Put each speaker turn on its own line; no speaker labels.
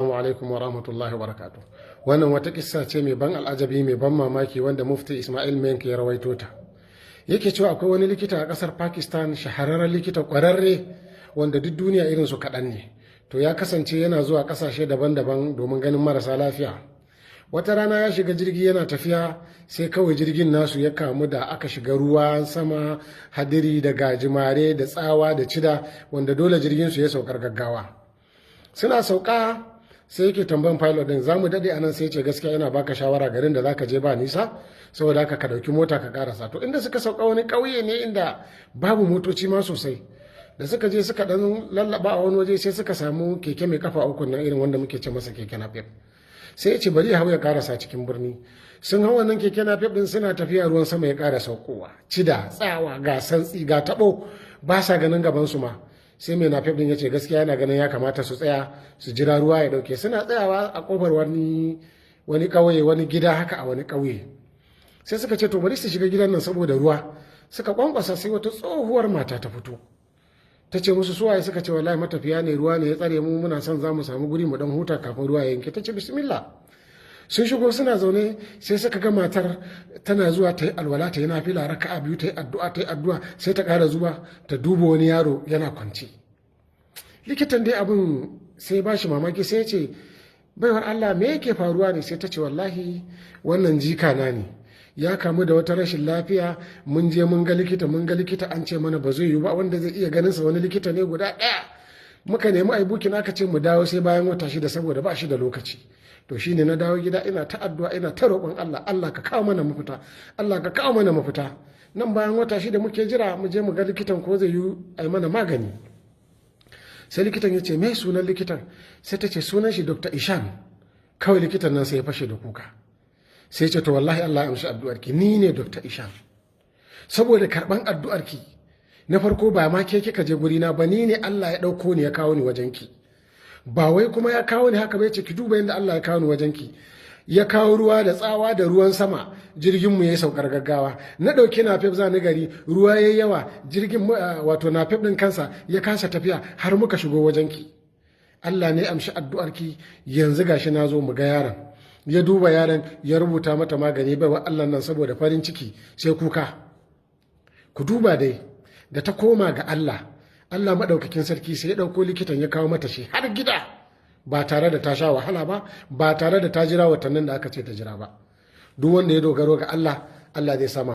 Assalamu alaikum wa rahmatullahi wa barakatuh. Wannan wata kissa ce mai ban al'ajabi mai ban mamaki wanda mufti Ismail Menk ya rawaito ta. Yake cewa akwai wani likita a kasar Pakistan, shahararren likita kwararre wanda duk duniya irin su kaɗan ne. To ya kasance yana zuwa ƙasashe daban-daban domin ganin marasa lafiya. Wata rana ya shiga jirgi yana tafiya sai kawai jirgin nasu ya kamu da aka shiga ruwa sama, hadiri da gajimare da tsawa da cida wanda dole jirgin su ya saukar gaggawa. Suna sauka sai yake tambayan pilot din, za mu daɗe anan? Sai ce gaskiya ina baka shawara, garin da zaka je ba nisa, saboda haka ka ɗauki mota ka karasa. To inda suka sauka wani ƙauye ne inda babu motoci ma sosai. Da suka je suka ɗan lallaba a wani waje sai suka samu keke mai kafa uku nan, irin wanda muke ce masa keke napep. Sai ya ce bari ya hau ya karasa cikin birni. Sun hau wannan keke napep din suna tafiya, ruwan sama ya ƙara saukowa, cida, tsawa, ga santsi, ga taɓo, ba sa ganin gaban su ma. Sai mai napep din ya ce gaskiya yana ganin ya kamata su tsaya su jira ruwa ya dauke. Suna tsayawa a kofar wani ƙauye, wani gida haka a wani ƙauye. Sai suka ce to bari su shiga gidan nan saboda ruwa. Suka kwankwasa sai wata tsohuwar mata ta fito. Ta ce musu suwaye? Suka ce wallahi matafiya ne, ruwa ne ya tsare mu, muna son za mu samu guri mu dan huta kafin ruwa ya yanke. Ta ce bismillah. Sun shigo suna zaune sai suka ga matar tana zuwa ta yi alwala, ta yi nafila raka'a biyu, ta yi addu'a, sai ta ƙara zuwa ta duba wani yaro yana kwance. Likitan dai abin sai ba shi mamaki, sai ya ce baiwar Allah me yake faruwa ne? Sai ta ce wallahi wannan jika na ne, ya kamu da wata rashin lafiya, mun je mun ga likita an ce mana ba zai yiwu ba, wanda zai iya ganin sa wani likita ne guda ɗaya. Muka nemi ai bukin, aka ce mu dawo sai bayan wata shida saboda ba shi da lokaci. To shine na dawo gida ina ta addu'a, ina ta roƙon Allah, Allah ka kawo mana mafita, Allah ka kawo mana mafita. Nan bayan wata shida muke jira mu je mu ga likitan ko zai yi ai mana magani. Sai likitan ya ce me sunan likitan? Sai ta ce sunan shi Dr. Ishan. Kawai likitan nan sai ya fashe da kuka. Sai ce to wallahi Allah ya amshi addu'arki, ni ne Dr. Ishan. Saboda karban addu'arki na farko ba ma ke kika je guri na ba, ni ne Allah ya dauko ni ya kawo ni wajenki. Ba wai kuma ya kawo ni haka bai, ce ki duba yadda Allah ya kawo ni wajenki. Ya kawo ruwa da tsawa da ruwan sama, jirgin mu yayi saukar gaggawa. Na dauke napep za ni gari, ruwa yayi yawa, jirgin wato napep din kansa ya kasa tafiya har muka shigo wajenki. Allah ne amshi addu'arki, yanzu gashi na zo mu ga yaron. Ya duba yaron ya rubuta mata magani, baiwa Allah nan saboda farin ciki sai kuka. Ku duba dai, da ta koma ga Allah maɗaukakin sarki sai ya ɗauko likitan ya kawo mata shi har gida, ba tare da ta sha wahala ba, ba tare da ta jira watannin da aka ce ta jira ba. Duk wanda ya dogaro ga Allah, Allah zai sama